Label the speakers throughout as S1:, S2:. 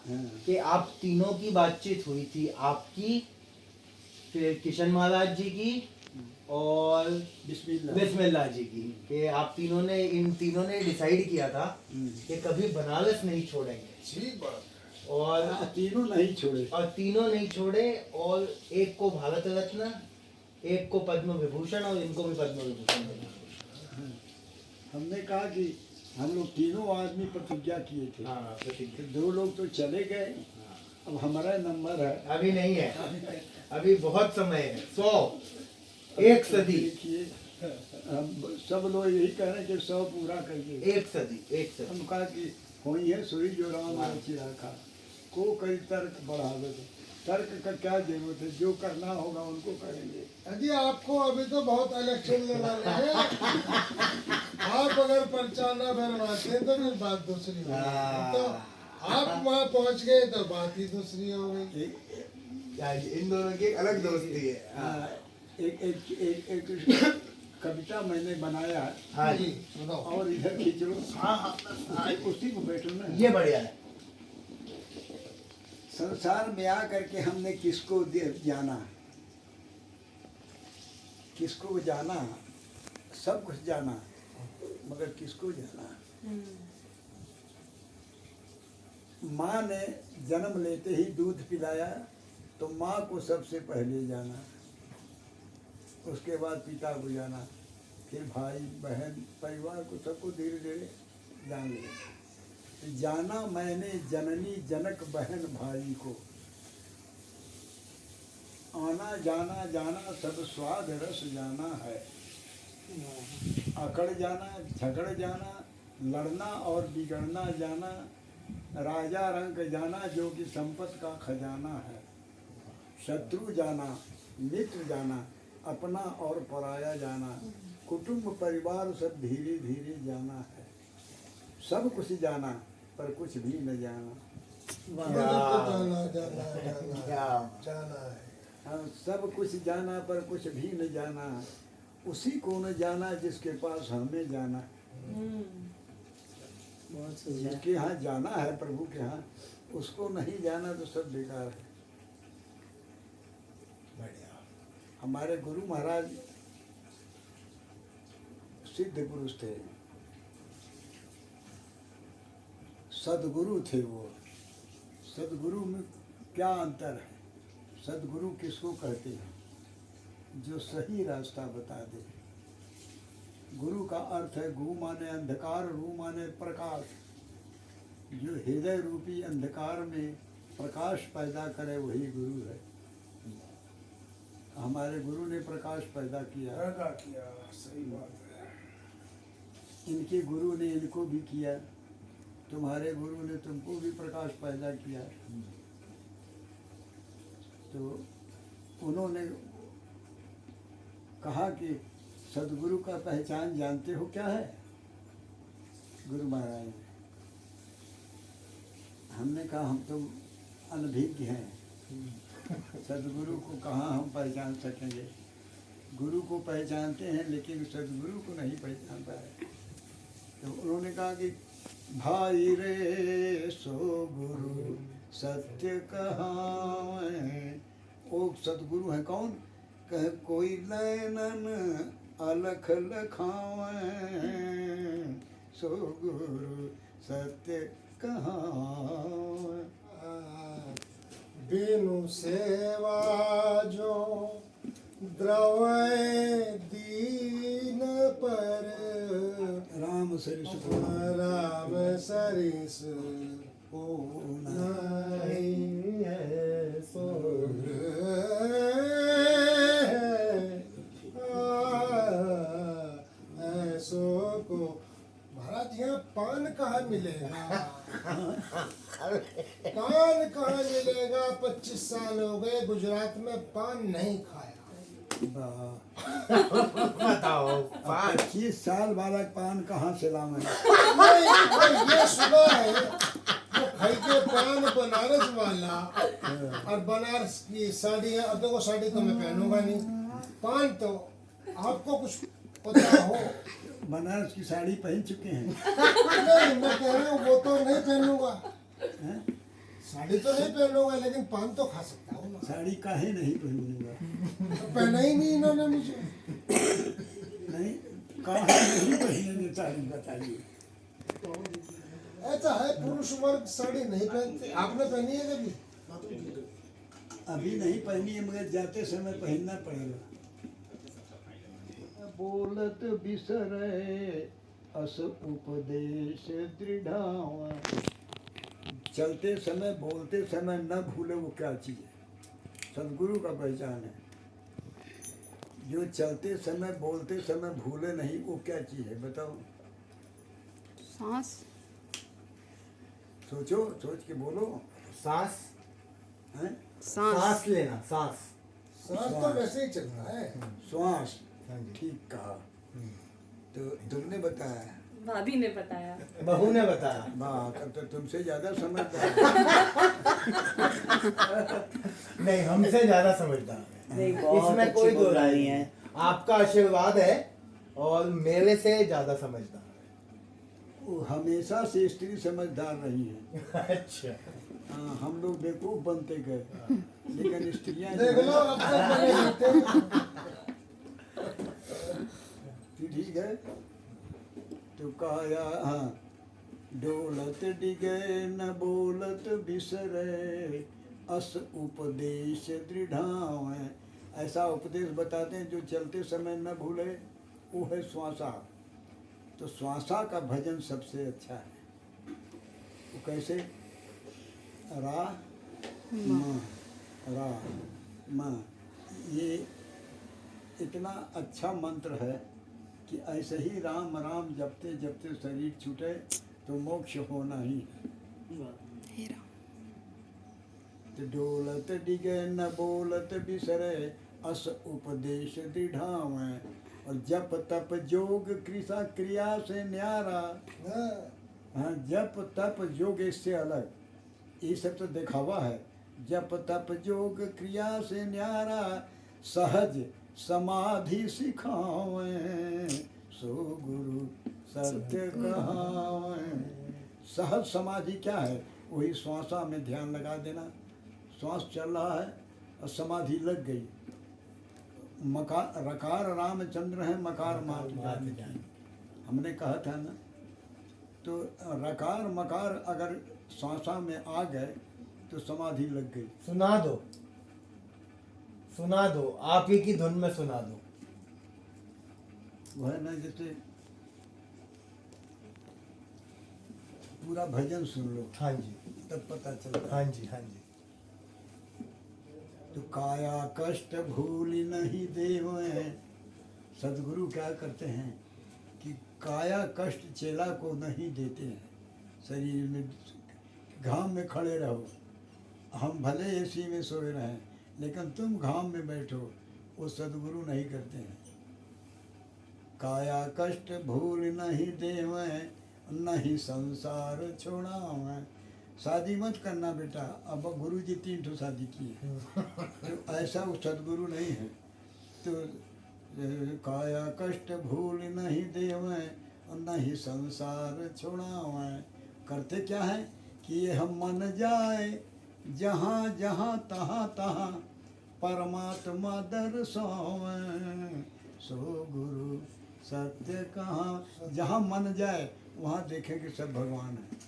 S1: कि आप तीनों की बातचीत हुई थी, आपकी, फिर किशन महाराज जी की और बिस्मिल्लाह जी की, कि आप तीनों ने, इन तीनों ने डिसाइड किया था कि कभी बनारस नहीं छोड़ेंगे।
S2: ठीक बात।
S1: और
S3: तीनों नहीं छोड़े,
S1: और तीनों नहीं छोड़े, और एक को भारत रत्न, एक को पद्म विभूषण, और इनको भी पद्म विभूषण मिला।
S3: हमने कहा कि हम लोग तीनों आदमी प्रतिज्ञा किए थे।
S1: हाँ, प्रतिज्ञा।
S3: तो 2 लोग तो चले गए, अब हमारा नंबर है।
S1: अभी नहीं है, अभी बहुत समय है। 100 एक सदी
S3: देखिए, हम सब लोग यही कह रहे हैं कि 100 पूरा करिए।
S1: एक सदी
S3: हम कहा कि कोई है सोई जो राम रचि रखा, को कई तर्क बढ़ावे दो। तर्क का क्या जरूरत है, जो करना होगा उनको करेंगे।
S2: अजी आपको अभी तो बहुत इलेक्शन लड़ना है। आप अगर पर्चा न भरवाते तो फिर बात दूसरी हो गई। तो आप वहाँ पहुँच गए तो बात ही दूसरी हो गई।
S1: इन दोनों की एक अलग दोस्ती है।
S3: एक एक एक एक कविता मैंने बनाया।
S1: हाँ जी,
S3: और इधर खींच लो।
S1: हाँ,
S3: उसी को बैठो ना।
S1: ये बढ़िया है।
S3: संसार में आकर के हमने किसको जाना, किसको जाना, सब कुछ जाना, मगर किसको जाना। माँ ने जन्म लेते ही दूध पिलाया, तो माँ को सबसे पहले जाना, उसके बाद पिता को जाना, फिर भाई बहन परिवार को, सबको धीरे धीरे जान लिया। जाना मैंने जननी जनक बहन भाई को, आना जाना जाना सब स्वाद रस जाना है। अकड़ जाना, झगड़ जाना, लड़ना और बिगड़ना जाना, राजा रंग जाना जो कि संपत्ति का खजाना है। शत्रु जाना, मित्र जाना, अपना और पराया जाना, कुटुंब परिवार सब धीरे धीरे जाना है। सब कुछ जाना पर कुछ भी न जाना।
S2: जाना है।
S3: हाँ, सब कुछ जाना पर कुछ भी न जाना, उसी को न जाना जिसके पास हमें जाना। जिसके यहाँ जाना है प्रभु के यहाँ, उसको नहीं जाना तो सब बेकार है।
S2: बढ़िया।
S3: हमारे गुरु महाराज सिद्ध पुरुष थे, सदगुरु थे वो। सदगुरु में क्या अंतर है? सदगुरु किसको कहते हैं? जो सही रास्ता बता दे। गुरु का अर्थ है गु माने अंधकार, रू माने प्रकाश। जो हृदय रूपी अंधकार में प्रकाश पैदा करे वही गुरु है। हमारे गुरु ने प्रकाश पैदा किया।
S2: सही बात है।
S3: इनके गुरु ने इनको भी किया, तुम्हारे गुरु ने तुमको भी प्रकाश पैदा किया। तो उन्होंने कहा कि सदगुरु का पहचान जानते हो क्या है? गुरु महाराज ने, हमने कहा हम तो अनभिज्ञ हैं, सदगुरु को कहाँ हम पहचान सकेंगे। गुरु को पहचानते हैं लेकिन सदगुरु को नहीं पहचान पाए। तो उन्होंने कहा कि भाई रे सो गुरु सत्य कहावै। वो सदगुरु है कौन? कह कोई नैनन अलख लखावै, सो गुरु सत्य कहावै।
S2: बिनु सेवा जो द्रवै दीन पर,
S3: राम सरिस को
S2: राम सरिस को नहीं ऐसो को। महाराज यहाँ पान कहाँ मिलेगा? पान कहाँ मिलेगा? 25 साल हो गए गुजरात में पान नहीं खाया।
S1: बताओ,
S3: 25 साल वाला पान कहाँ से लावे?
S2: ये सुना है जो खाई के पान बनारस वाला, और बनारस की साड़ी है। अब देखो साड़ी तो मैं पहनूंगा नहीं, पान तो आपको कुछ पता हो।
S3: बनारस की साड़ी पहन चुके हैं।
S2: नहीं, मैं कह रहा हूँ वो तो नहीं पहनूंगा। साड़ी तो नहीं पहनूंगा लेकिन पान तो खा सकता हूँ ना।
S3: साड़ी काहे नहीं पहनूंगा?
S2: तो पहना ही नहीं इन्होंने मुझे।
S3: नहीं, काहे नहीं पहनेंगे साड़ी, बताइए।
S2: ऐसा है पुरुष वर्ग साड़ी नहीं पहनते, आपने पहनी है कभी?
S3: अभी नहीं पहनी है मगर जाते समय पहनना पड़ेगा। बोलत बिसरे अस उपदेश दृढ़ावा। चलते समय बोलते समय न भूले वो क्या चीज़ है, सदगुरु का पहचान है। जो चलते समय बोलते समय भूले नहीं वो क्या चीज़ है बताओ?
S4: सांस।
S3: सोचो, सोच के बोलो।
S1: सांस,
S3: हैं?
S4: सांस।
S1: सांस लेना, सांस।
S2: सांस तो वैसे ही चलता है।
S3: श्वास।
S1: हाँ जी।
S3: ठीक कहा। तो तुमने बताया,
S5: भाभी ने बताया।
S1: बहू ने बताया।
S3: वाह, तब तो तुमसे ज्यादा समझदार।
S1: नहीं, हमसे ज्यादा समझदार है,
S6: नहीं, बहुत
S1: इसमें
S6: अच्छी
S1: कोई दो
S6: बोल
S1: राय
S6: रही
S1: नहीं
S6: हैं।
S1: है। आपका आशीर्वाद है और मेरे से ज्यादा समझदार
S3: वो हमेशा से स्त्री समझदार रही है।
S1: है। अच्छा।
S3: हाँ, हम लोग बेवकूफ बनते गए, लेकिन स्त्रियां जो
S2: देख लो
S3: हैं,
S2: अब तक बने रहते।
S3: ठीक है। तो काया, हाँ, डोलत डिगे न बोलत बिसरे अस उपदेश दृढ़ावे। ऐसा उपदेश बताते हैं जो चलते समय न भूले, वो है श्वासा। तो श्वासा का भजन सबसे अच्छा है। वो कैसे? रा म रा म, ये इतना अच्छा मंत्र है कि ऐसे ही राम राम जपते जपते शरीर छूटे तो मोक्ष होना ही है।
S4: हे राम।
S3: तो डोलत डिगे न बोलत बिसरे अस उपदेश दृढ़ावे। और जप तप जोग कृषा क्रिया से न्यारा। हाँ, जप तप योग इससे अलग, ये सब तो दिखावा है। जप तप जोग क्रिया से न्यारा सहज समाधि सिखावे सो गुरु सत्य कहावे। सहज समाधि क्या है? वही श्वासा में ध्यान लगा देना। श्वास चल रहा है और समाधि लग गई। मकार रकार रामचंद्र है, मकार मात जानकी। हमने कहा था ना, तो रकार मकार अगर श्वासा में आ गए तो समाधि लग गई।
S1: सुना दो, सुना दो, आप ही की धुन में सुना दो।
S3: वो है ना, जैसे पूरा भजन सुन लो
S1: हाँ जी,
S3: तब पता चलता
S1: हाँ
S3: है।
S1: जी, हाँ जी।
S3: तो काया कष्ट भूल नहीं देवे। सदगुरु क्या करते हैं कि काया कष्ट चेला को नहीं देते हैं। शरीर में घाम में खड़े रहो, हम भले एसी में सोए रहें लेकिन तुम घाम में बैठो, वो सदगुरु नहीं करते हैं। काया कष्ट भूल नहीं देवे नहीं संसार छोड़ावे। शादी मत करना बेटा, अब गुरु जी 3 ठो शादी किए, तो ऐसा वो सदगुरु नहीं है। तो काया कष्ट भूल नहीं देवे नहीं संसार छोड़ावे। करते क्या है कि ये हम मन जाए जहाँ जहाँ तहाँ तहाँ परमात्मा दर्शावे सो गुरु सत्य कहाँ। जहाँ मन जाए वहाँ देखें कि सब भगवान है।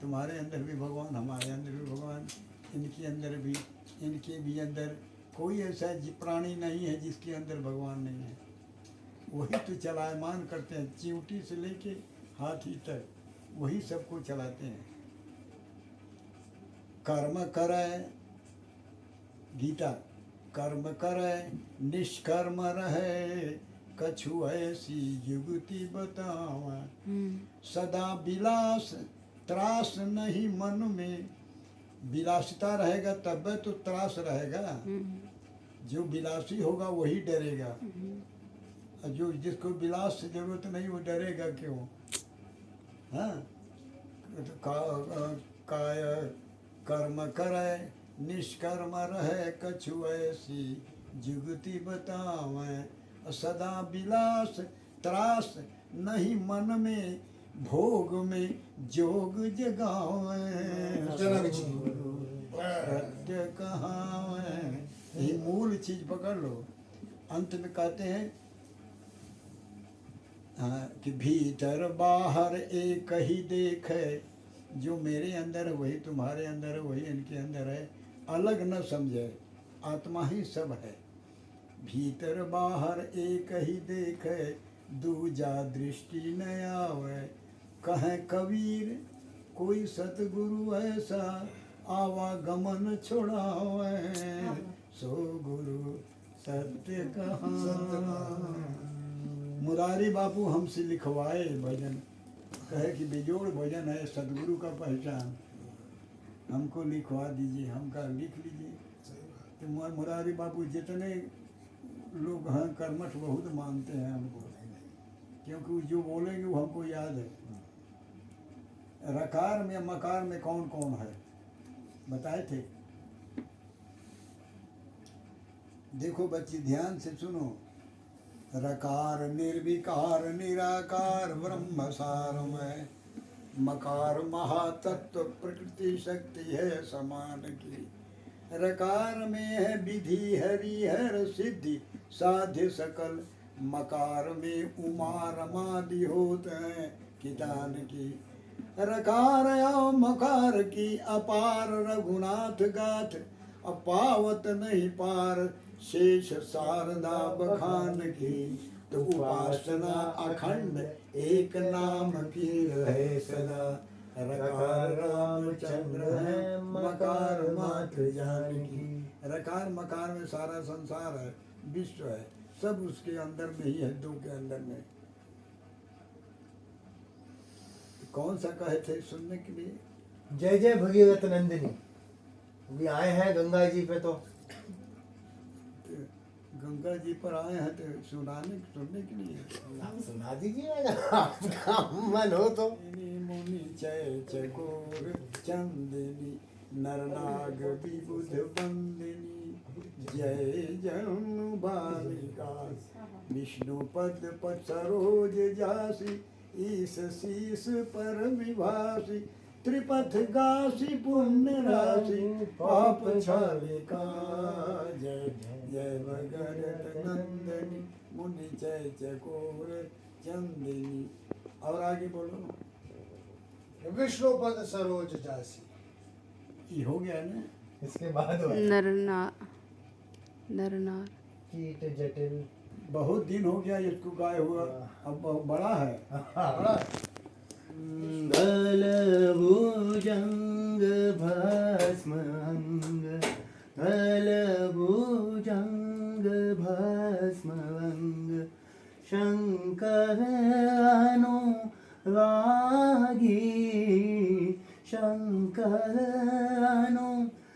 S3: तुम्हारे अंदर भी भगवान, हमारे अंदर भी भगवान, इनके अंदर भी, इनके भी अंदर कोई ऐसा प्राणी नहीं है जिसके अंदर भगवान नहीं है। वही तो चलायमान करते हैं, चींटी से लेके हाथी तक वही सबको चलाते हैं। कर्म करे, गीता, कर्म करे निष्कर्म रहे कछु ऐसी युक्ति बतावा। सदा विलास त्रास नहीं मन में। विलासिता रहेगा तब तो त्रास रहेगा। जो विलासी होगा वही डरेगा, और जो जिसको विलास से जरूरत नहीं वो डरेगा क्यों? हाँ, काय कर्म करे निष्कर्म रहे कछु ऐसी जुगति बतावे। सदा विलास त्रास नहीं मन में भोग में जोग जगावे
S2: जनक जी।
S3: सत्य कहावे। ये मूल चीज पकड़ लो। अंत में कहते हैं कि भीतर बाहर एक ही देख है, जो मेरे अंदर है वही तुम्हारे अंदर है, वही इनके अंदर है, अलग न समझे, आत्मा ही सब है। भीतर बाहर एक ही देख है, दूजा दृष्टि न आवे। कहे कबीर कोई सतगुरु ऐसा, आवागमन छोड़ावे। सो गुरु सत्य कहा। मुरारी बापू हमसे लिखवाए भजन, कहे कि बेजोड़ भजन है सदगुरु का पहचान, हमको लिखवा दीजिए। हम कहा लिख लीजिए। तो मुरारी बापू जितने लोग हैं कर्मठ बहुत मानते हैं हमको, क्योंकि जो बोलेंगे वो हमको याद है। रकार में मकार में कौन कौन है बताए थे। देखो बच्ची ध्यान से सुनो। रकार निर्विकार निराकार ब्रह्म सारमय, मकार महातत्व प्रकृति शक्ति है समान की। रकार में है विधि हरिहर सिद्धि साध्य सकल, मकार में उमा रमादि होते हैं कितान की। रकार और मकार की अपार रघुनाथ गाथ, अपावत नहीं पार शेष शारदा बखान की। तो उपासना अखंड एक नाम की है सदा, रकार रामचंद्र है मकार मात्र जानकी। रकार मकार में सारा संसार है, विश्व है, सब उसके अंदर में ही है, दो के अंदर में। कौन सा कहे थे सुनने के लिए।
S1: जय जय भगीरथ नंदिनी। अभी आए हैं गंगा जी पे, तो
S3: गंगा जी पर आए हैं तो सुनने के लिए
S1: आप सुना दीजिए अगर आपका मन हो तो।
S3: मुनि चय चकोर चंदनी, नरनाग विबुध बंदिनी, जय जनु बालिका, विष्णु पद पद सरोज जासी, ईश शीस पर विभासी, त्रिपथ गासी पुण्य राशि, पाप छालिका। जय जय भगत नंदनी, मुनि चय चकोर चंदनी। और आगे बोलो।
S2: विष्णु पद सरोज जासी।
S3: ये हो गया ना।
S1: इसके बाद
S4: नरनार
S1: कीट जटिल।
S3: बहुत दिन हो गया इसको गाए हुआ, अब बहुत बड़ा है।
S1: गल भुजंग भस्म अंग, गल भुजंग भस्म अंग, शंकर अनुरागी, शंकर अनुरागी,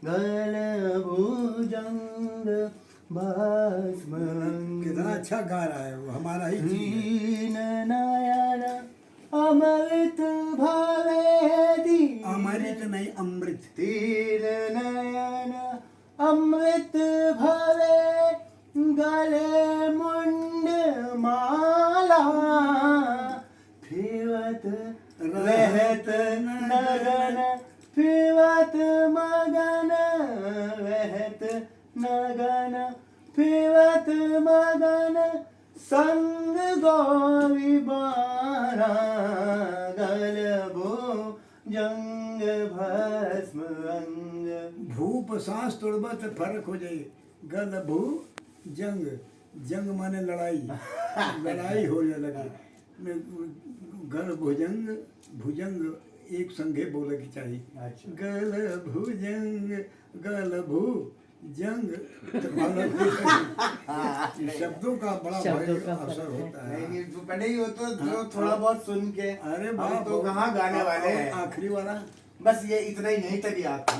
S1: गल भुजंग भस्म अंग।
S3: कितना अच्छा गा रहा है वो, हमारा ही चीज है।
S1: दीन नयन अमृत भवे दी,
S3: अमृत नहीं अमृत।
S1: दीन नयन अमृत भवे, गले मुंड माला, फिरत रहत नगन, फिरत मगन रहत नगन, फिरत मगन संग गोवी बारा, गल भुजंग भस्म अंग।
S3: भूप सांस तोड़बा तो फर्क हो जाए। गल भू जंग, जंग माने लड़ाई, लड़ाई हो जाए लगे। गल भुजंग, भुजंग एक संगे बोले की चाहिए।
S1: अच्छा।
S3: गल भुजंग, गल भू जंग, शब्दों का बड़ा भारी असर होता है।
S1: नहीं पढ़े ही हो तो जो थोड़ा बहुत सुन के।
S3: अरे
S1: हम
S3: बाप,
S1: तो कहाँ गाने वाले हैं।
S3: आखिरी वाला
S1: बस ये इतना ही नहीं तक याद था।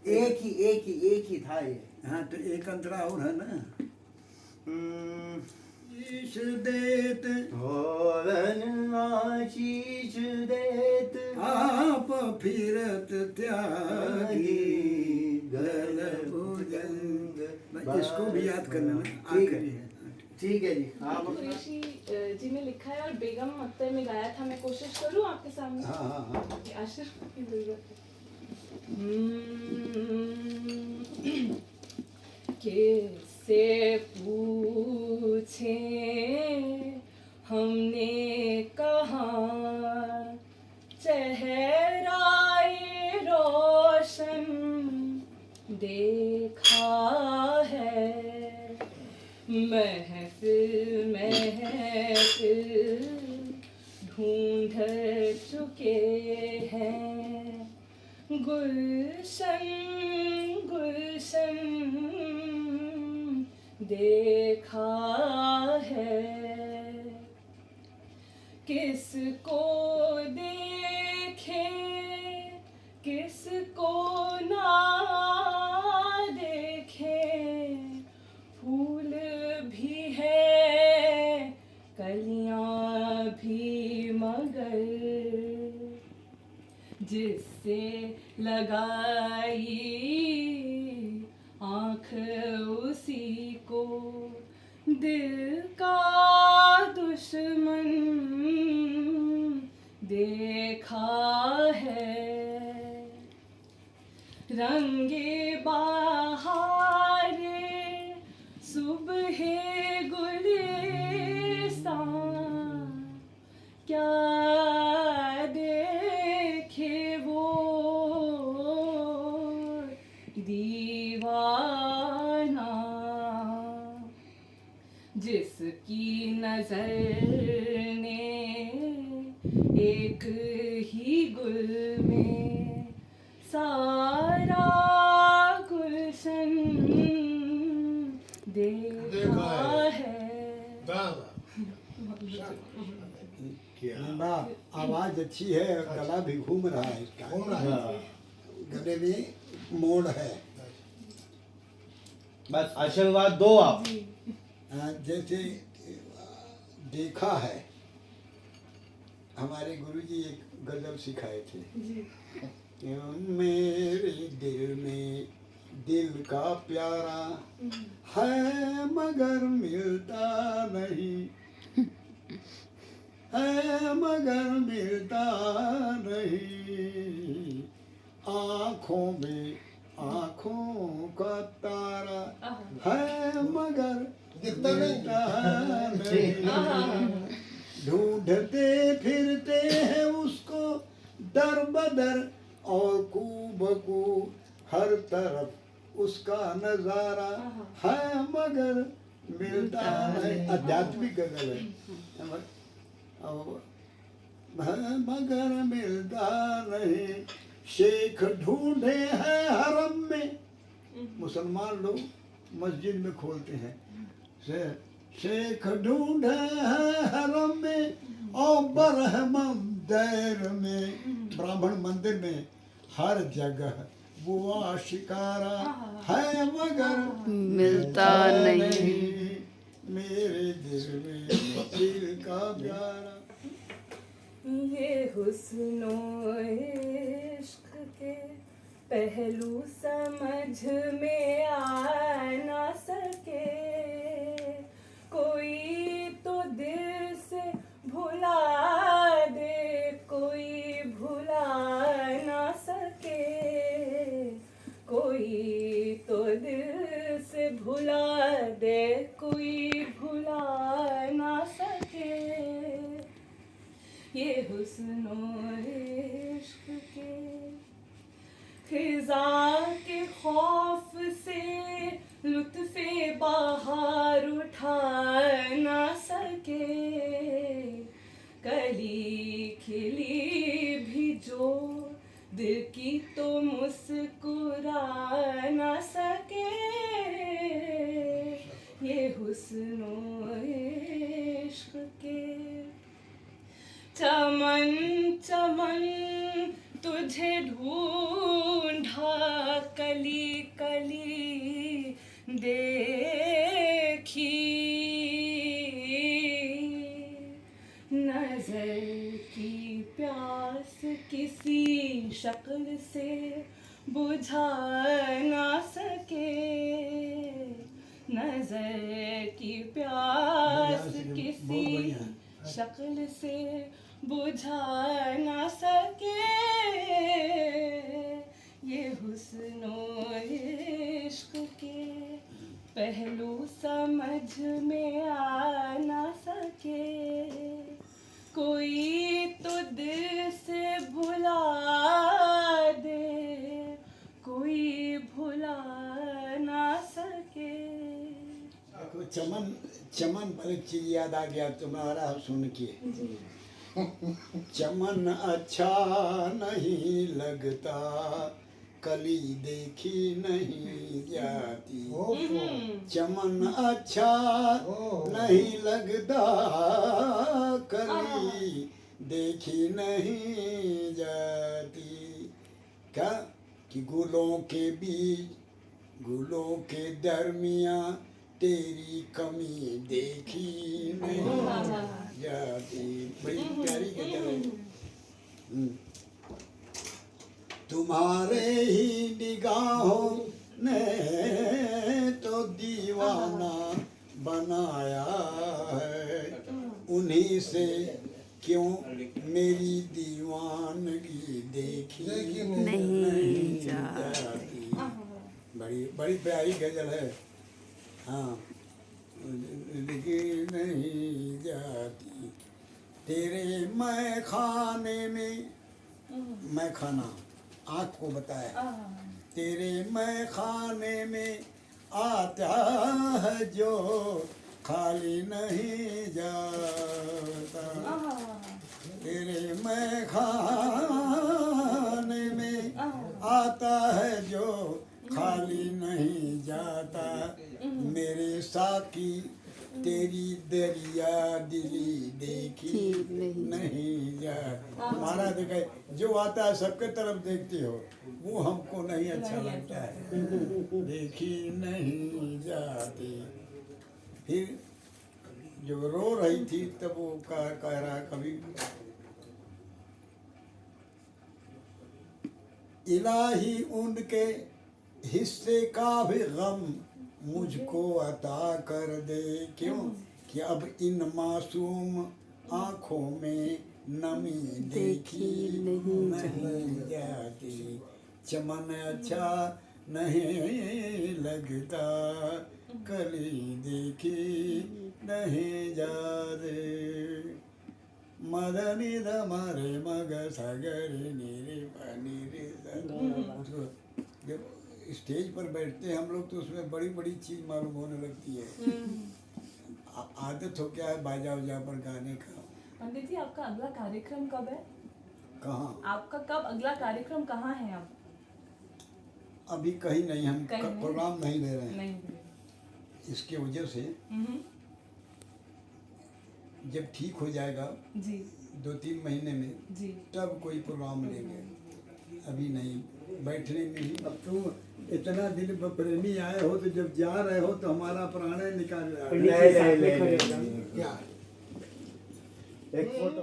S1: एक ही था ये।
S3: हाँ तो एक अंतरा और है ना। ईश देत
S1: धोलन आशीष देत,
S3: आप फिरत त्यागी,
S1: गल भुजंग।
S3: इसको भी याद करना, आखिरी है।
S1: ठीक है जी, आप अपना
S5: कुरैशी जी ने लिखा है और बेगम मक्ते में गाया था। मैं कोशिश करूं आपके सामने?
S3: हाँ हाँ हाँ।
S5: ये आशीर्वाद की जरूरत है। किससे पूछे हमने कहाँ चेहराए रोशन देखा है। महफिल महफिल ढूंढ चुके हैं, गुलशन गुलशन देखा है। किसको देखे किसको ना देखे, फूल भी है कलियां भी मगर जिससे लगाई आँख उसी को दिल का दुश्मन देखा है। रंगे बहारे सुबह गुलिस्तान क्या देखे वो दीवाना, जिसकी नजर ने एक ही गुल में सारा गुलशन देखा है।
S2: वाह वाह।
S3: निम्बा आवाज अच्छी है और गला भी घूम रहा है इसका।
S2: घूम रहा है।
S1: हाँ,
S3: गले में मोड़ है।
S1: बस आशीर्वाद दो आप।
S3: जैसे देखा है, हमारे गुरुजी एक गजल सिखाए थे। मेरे दिल में दिल का प्यारा है मगर मिलता नहीं, है मगर मिलता नहीं। आँखों में आँखों का तारा है मगर
S2: दिखता नहीं।
S3: मिलता नहीं। ढूंढते फिरते हैं उसको दर बदर और कूबकू हर तरफ उसका नजारा है मगर मिलता नहीं। आध्यात्मिक गजल है मगर मिलता नहीं। शेख ढूंढे हैं हरम में, मुसलमान लोग मस्जिद में खोलते हैं। शेख ढूंढे हैं हरम में और बरहमम दैर में, ब्राह्मण मंदिर में हर जगह वो आशिकारा है मगर
S4: मिलता नहीं।
S3: मेरे दिल में दिल का प्यारा।
S5: ये हुस्नो इश्क के पहलू समझ में आ ना सके, कोई तो दिल से भुला दे, कोई भुला ना सके, कोई तो दिल से भुला दे, कोई भुला ना सके। ये हुस्नो इश्क के खिजा के खौफ से लुत्फे बाहर उठा ना सके, कली खिली भी जो दिल की तो मुस्कुरा ना सके। ये हुस्नो इश्क के चमन चमन तुझे ढूंढा, कली कली देखी, नजर की प्यास किसी शक्ल से बुझा ना सके, नजर की प्यास
S3: बहुत
S5: किसी
S3: बढ़िया।
S5: शक्ल से बुझा ना सके, ये हुस्नो इश्क के पहलू समझ में आ ना सके, कोई तो दिल से भुला दे, कोई भुला ना सके।
S3: देखो चमन चमन पर एक चीज याद आ गया तुम्हारा सुन के। चमन अच्छा नहीं लगता, कली देखी नहीं जाती। चमन अच्छा नहीं लगता, कली देखी नहीं जाती। क्या कि गुलों के बीच, गुलों के दरमिया तेरी कमी देखी नहीं जाती। बड़ी प्यारी गजल है। तुम्हारे ही निगाहों ने तो दीवाना बनाया है, उन्हीं से क्यों मेरी दीवानगी देखी नहीं जाती। बड़ी बड़ी प्यारी गजल है। हाँ, लेकिन नहीं जाती। तेरे मैं खाने में, मैं खाना आँख को बताया, तेरे मैं खाने में आता है जो खाली नहीं जाता। तेरे मैं खाने में आता है जो खाली नहीं जाता। मेरे साकी तेरी दरिया दिली देखी नहीं जाता। तुम्हारा देखा जो आता है सबके तरफ देखते हो, वो हमको नहीं अच्छा लगता है, देखी नहीं जाती। फिर जब रो रही थी तब वो कह रहा कभी, इलाही उनके हिस्से का भी गम मुझको अता कर दे। क्यों कि अब इन मासूम आँखों में नमी देखी नहीं जाती। चमन अच्छा नहीं लगता, कली देखी नहीं जाते। मदनी दमरे मग सगरी नीरे पानी रे। जब स्टेज पर बैठते हैं हम लोग तो उसमें बड़ी बड़ी चीज मालूम होने लगती है। आदत हो क्या है बाजा उजा पर गाने का।
S5: पंडित जी आपका अगला कार्यक्रम कब है?
S3: कहाँ?
S5: आपका कब अगला कार्यक्रम कहाँ है? आप
S3: अभी कहीं नहीं, हम
S5: कहीं नहीं?
S3: प्रोग्राम नहीं ले रहे हैं।
S5: नहीं।
S3: इसके वजह से जब ठीक हो जाएगा
S5: जी
S3: 2-3 महीने में
S5: जी
S3: तब कोई प्रोग्राम लेंगे, अभी नहीं। बैठने में ही अब तुम इतना दिल प्रेमी आए हो तो जब जा रहे हो तो हमारा प्राण निकाल रहा है।
S1: क्या एक फोटो